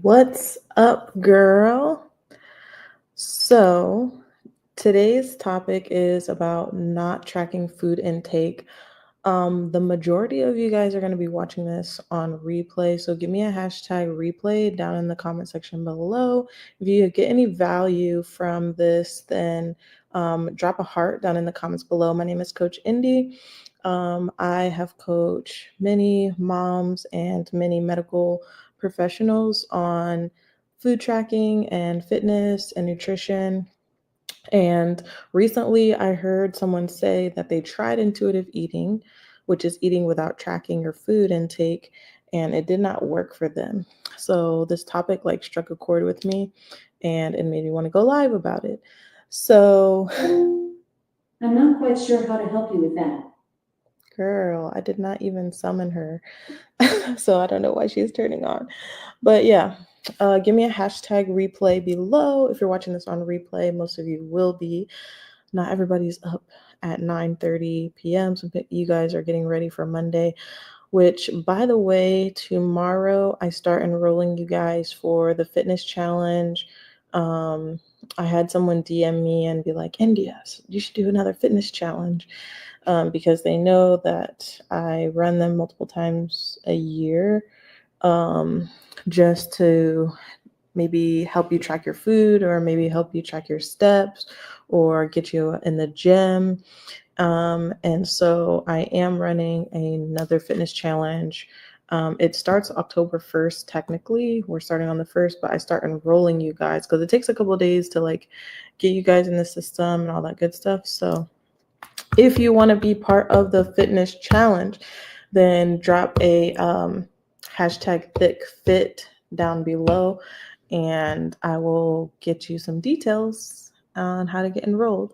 What's up, girl? So, today's topic is about not tracking food intake. The majority of you guys are going to be watching this on replay, so give me a hashtag replay down in the comment section below. If you get any value from this, then drop a heart down in the comments below. My name is Coach Indy. I have coached many moms and many medical professionals on food tracking and fitness and nutrition. And recently, I heard someone say that they tried intuitive eating, which is eating without tracking your food intake, and it did not work for them. So this topic like struck a chord with me, and it made me want to go live about it. So, I'm not quite sure how to help you with that. girl, I did not even summon her. So I don't know why she's turning on. But yeah, give me a hashtag replay below. If you're watching this on replay, most of you will be. Not everybody's up at 9:30 p.m. Some you guys are getting ready for Monday, which by the way, tomorrow I start enrolling you guys for the fitness challenge. Um, I had someone DM me and be like, India, you should do another fitness challenge because they know that I run them multiple times a year um, just to maybe help you track your food or maybe help you track your steps or get you in the gym. And so I am running another fitness challenge. It starts October 1st, technically. We're starting on the 1st, but I start enrolling you guys because it takes a couple of days to like get you guys in the system and all that good stuff. So if you want to be part of the fitness challenge, then drop a hashtag thick fit down below and I will get you some details on how to get enrolled.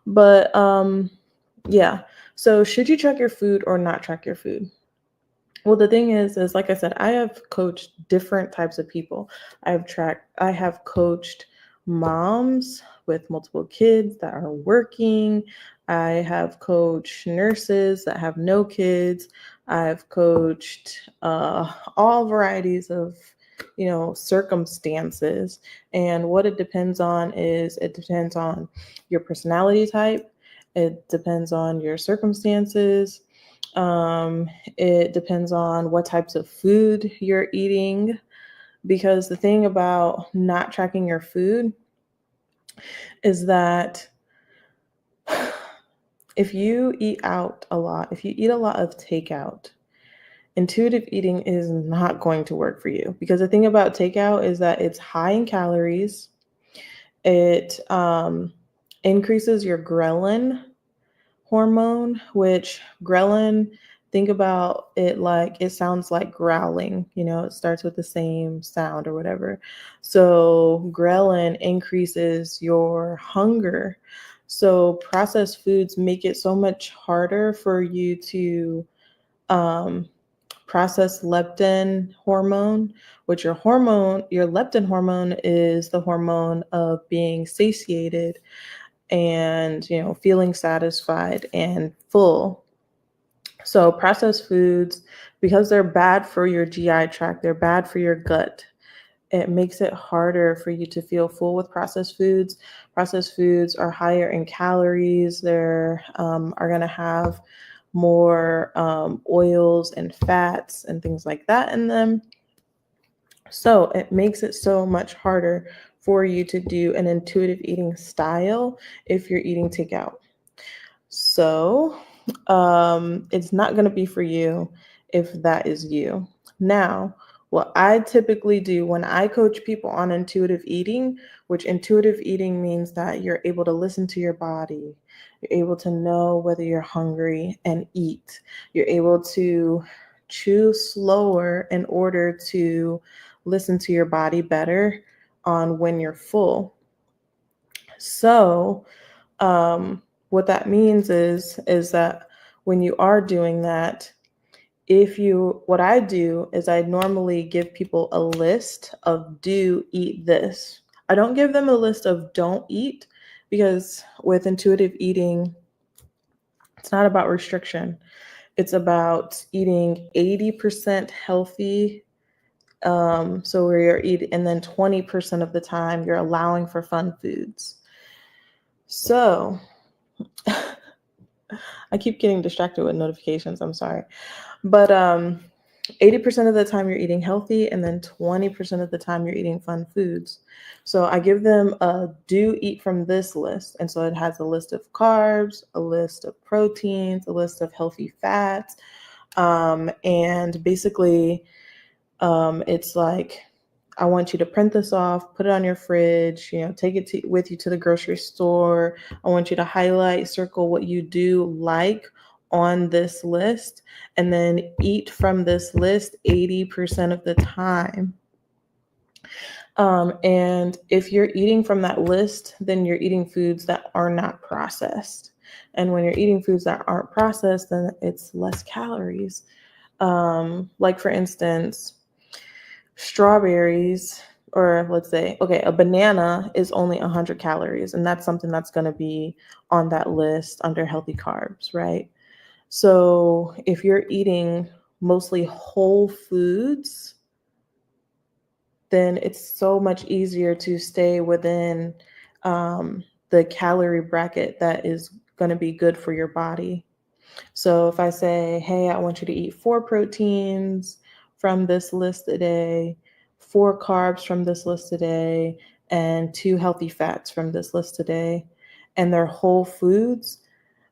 But yeah, so should you track your food or not track your food? Well, the thing is like I said, I have coached different types of people. I have coached moms with multiple kids that are working. I have coached nurses that have no kids. I've coached all varieties of, circumstances. And what it depends on is it depends on your personality type. It depends on your circumstances. It depends on what types of food you're eating. Because the thing about not tracking your food is that if you eat out a lot, if you eat a lot of takeout, intuitive eating is not going to work for you. Because the thing about takeout is that it's high in calories, it increases your ghrelin hormone, which ghrelin, think about it like it sounds like growling, it starts with the same sound or whatever. So ghrelin increases your hunger. So processed foods make it so much harder for you to um, process leptin hormone, which your leptin hormone is the hormone of being satiated and feeling satisfied and full. So processed foods, because they're bad for your GI tract, they're bad for your gut. It makes it harder for you to feel full with processed foods. Processed foods are higher in calories. They're are going to have more oils and fats and things like that in them. So it makes it so much harder for you to do an intuitive eating style if you're eating takeout. So it's not going to be for you if that is you. Now, what I typically do when I coach people on intuitive eating, which intuitive eating means that you're able to listen to your body, you're able to know whether you're hungry and eat, you're able to chew slower in order to listen to your body better on when you're full. So, what that means is that when you are doing that, what I do is I normally give people a list of do eat this. I don't give them a list of don't eat because with intuitive eating, it's not about restriction. It's about eating 80% healthy So where you're eating, and then 20% of the time you're allowing for fun foods. So I keep getting distracted with notifications. I'm sorry. But 80% of the time you're eating healthy, and then 20% of the time you're eating fun foods. So I give them a do eat from this list. And so it has a list of carbs, a list of proteins, a list of healthy fats. And basically, it's like, I want you to print this off, put it on your fridge, take it with you to the grocery store. I want you to highlight, circle what you do like on this list, and then eat from this list 80% of the time. And if you're eating from that list, then you're eating foods that are not processed. And when you're eating foods that aren't processed, then it's less calories. Like for instance, strawberries, or let's say, okay, a banana is only 100 calories, and that's something that's going to be on that list under healthy carbs, right? So if you're eating mostly whole foods, then it's so much easier to stay within the calorie bracket that is going to be good for your body. So if I say, hey, I want you to eat 4 proteins from this list a day, 4 carbs from this list a day, and 2 healthy fats from this list a day, and they're whole foods,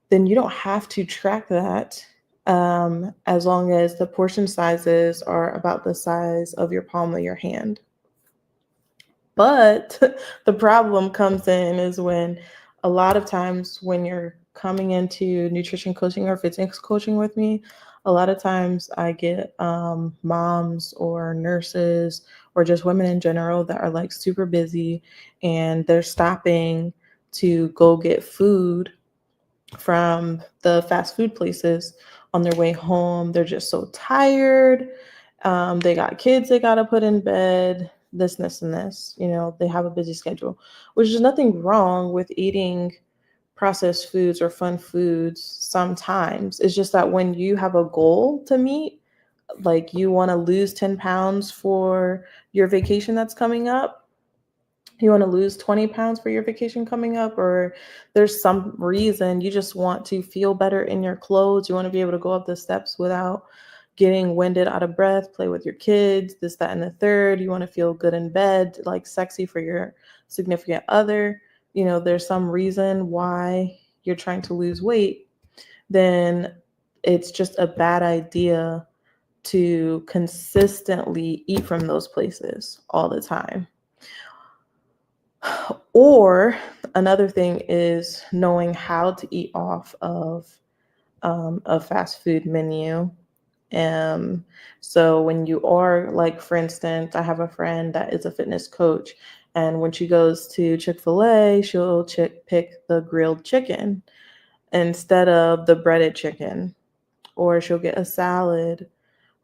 then you don't have to track that, as long as the portion sizes are about the size of your palm of your hand. But the problem comes in is when a lot of times when you're coming into nutrition coaching or fitness coaching with me, a lot of times I get moms or nurses or just women in general that are like super busy, and they're stopping to go get food from the fast food places on their way home. They're just so tired. They got kids they got to put in bed, this, and this. They have a busy schedule, which is nothing wrong with eating processed foods or fun foods sometimes. It's just that when you have a goal to meet, like you want to lose 10 pounds for your vacation that's coming up, you want to lose 20 pounds for your vacation coming up, or there's some reason you just want to feel better in your clothes, you want to be able to go up the steps without getting winded, out of breath, play with your kids, this, that, and the third, you want to feel good in bed, like sexy for your significant other, there's some reason why you're trying to lose weight, then it's just a bad idea to consistently eat from those places all the time. Or another thing is knowing how to eat off of a fast food menu. So when you are, like, for instance, I have a friend that is a fitness coach, and when she goes to Chick-fil-A, she'll pick the grilled chicken instead of the breaded chicken, or she'll get a salad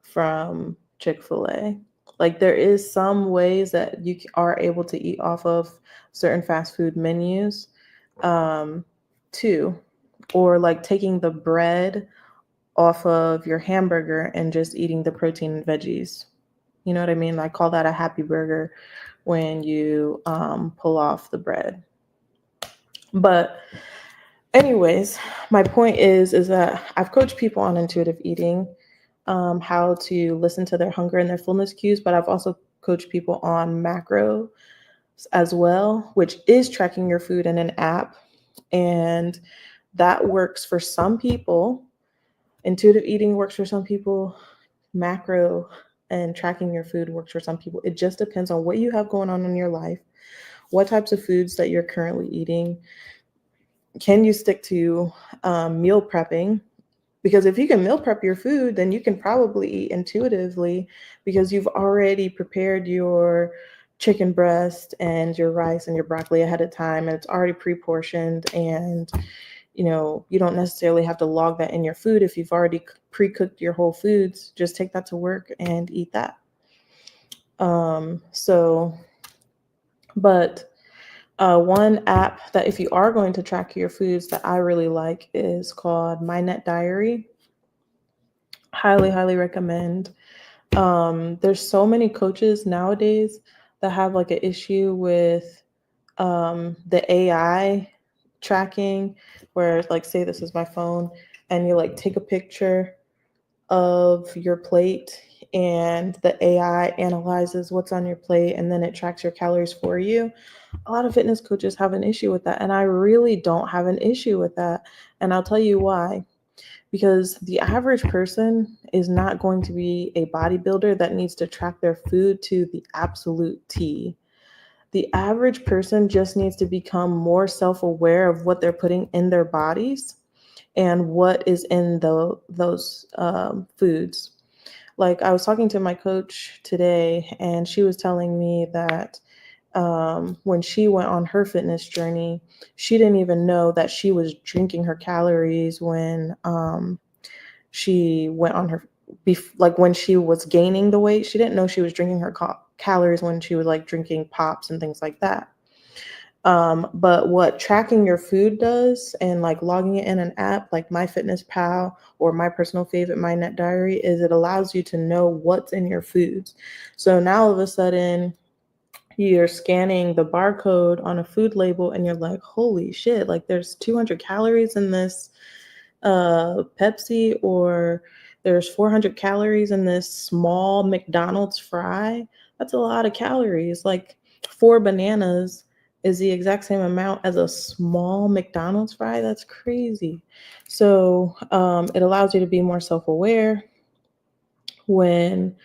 from Chick-fil-A. Like, there is some ways that you are able to eat off of certain fast food menus, too. Or like taking the bread off of your hamburger and just eating the protein and veggies. You know what I mean? I call that a happy burger when you pull off the bread. But anyways, my point is that I've coached people on intuitive eating, how to listen to their hunger and their fullness cues, but I've also coached people on macro as well, which is tracking your food in an app. And that works for some people. Intuitive eating works for some people. Macro and tracking your food works for some people. It just depends on what you have going on in your life, what types of foods that you're currently eating. Can you stick to meal prepping? Because if you can meal prep your food, then you can probably eat intuitively, because you've already prepared your chicken breast and your rice and your broccoli ahead of time, and it's already pre-portioned, and you don't necessarily have to log that in your food. If you've already pre-cooked your whole foods, just take that to work and eat that. One app that, if you are going to track your foods, that I really like is called My Net Diary. Highly, highly recommend. There's so many coaches nowadays that have like an issue with the AI tracking, where like say this is my phone and you like take a picture of your plate and the AI analyzes what's on your plate and then it tracks your calories for you. A lot of fitness coaches have an issue with that, and I really don't have an issue with that. And I'll tell you why. Because the average person is not going to be a bodybuilder that needs to track their food to the absolute T. The average person just needs to become more self-aware of what they're putting in their bodies and what is in those foods. Like I was talking to my coach today, and she was telling me that when she went on her fitness journey, she didn't even know that she was drinking her calories when she went on her like when she was gaining the weight. She didn't know she was drinking her calories when she was like drinking pops and things like that. But what tracking your food does and like logging it in an app like MyFitnessPal or my personal favorite, My Net Diary, is it allows you to know what's in your foods. So now all of a sudden you're scanning the barcode on a food label and you're like, holy shit, like there's 200 calories in this Pepsi, or there's 400 calories in this small McDonald's fry. That's a lot of calories. Like 4 bananas is the exact same amount as a small McDonald's fry. That's crazy. So it allows you to be more self-aware when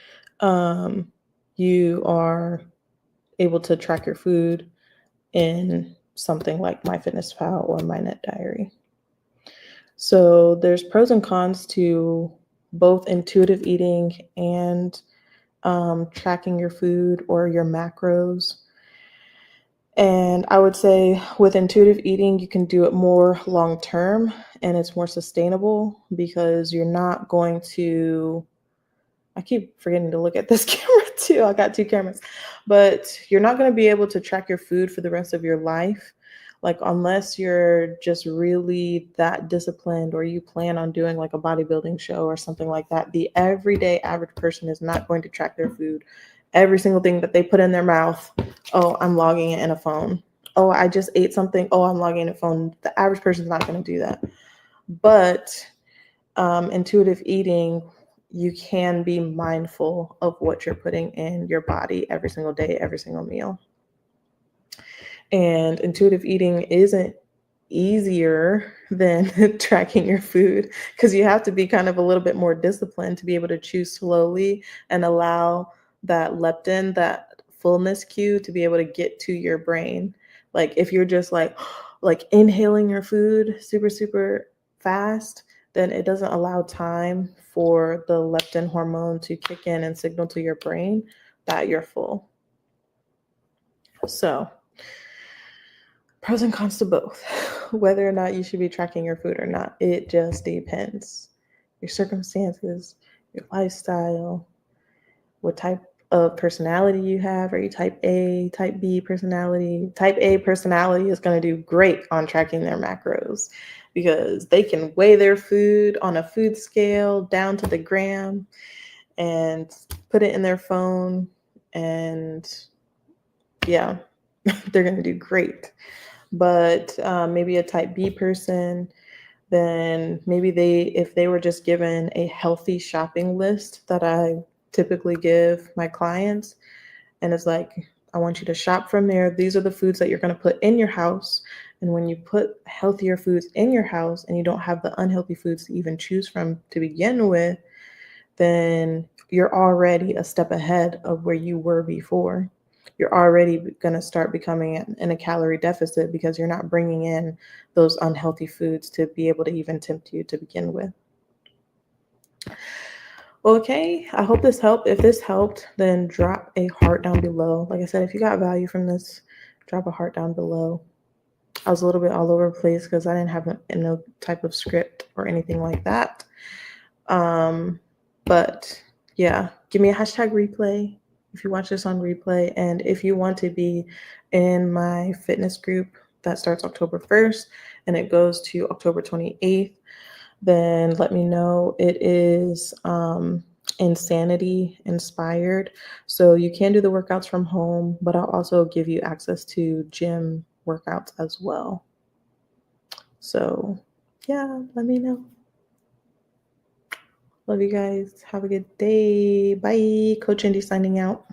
you are able to track your food in something like MyFitnessPal or My Net Diary. So there's pros and cons to both intuitive eating and tracking your food or your macros. And I would say with intuitive eating, you can do it more long term and it's more sustainable because you're not going to. I keep forgetting to look at this camera too. I got 2 cameras, but you're not going to be able to track your food for the rest of your life. Like, unless you're just really that disciplined or you plan on doing like a bodybuilding show or something like that, the everyday average person is not going to track their food. Every single thing that they put in their mouth, oh, I'm logging it in a phone. Oh, I just ate something. Oh, I'm logging in a phone. The average person is not going to do that. But intuitive eating, you can be mindful of what you're putting in your body every single day, every single meal. And intuitive eating isn't easier than tracking your food because you have to be kind of a little bit more disciplined to be able to chew slowly and allow that leptin, that fullness cue, to be able to get to your brain. Like if you're just like inhaling your food super, super fast, then it doesn't allow time for the leptin hormone to kick in and signal to your brain that you're full. So pros and cons to both. Whether or not you should be tracking your food or not, it just depends. Your circumstances, your lifestyle, what type of personality you have. Are you type A, type B personality? Type A personality is going to do great on tracking their macros because they can weigh their food on a food scale down to the gram and put it in their phone, and yeah, they're going to do great. But maybe a type B person, then maybe if they were just given a healthy shopping list that I typically give my clients, and it's like, I want you to shop from there. These are the foods that you're going to put in your house. And when you put healthier foods in your house and you don't have the unhealthy foods to even choose from to begin with, then you're already a step ahead of where you were before. You're already going to start becoming in a calorie deficit because you're not bringing in those unhealthy foods to be able to even tempt you to begin with. Okay, I hope this helped. If this helped, then drop a heart down below. Like I said, if you got value from this, drop a heart down below. I was a little bit all over the place because I didn't have no type of script or anything like that. But yeah, give me a hashtag replay if you watch this on replay. And if you want to be in my fitness group that starts October 1st and it goes to October 28th, then let me know. It is Insanity inspired. So you can do the workouts from home, but I'll also give you access to gym workouts as well. So yeah, let me know. Love you guys. Have a good day. Bye. Coach Indy signing out.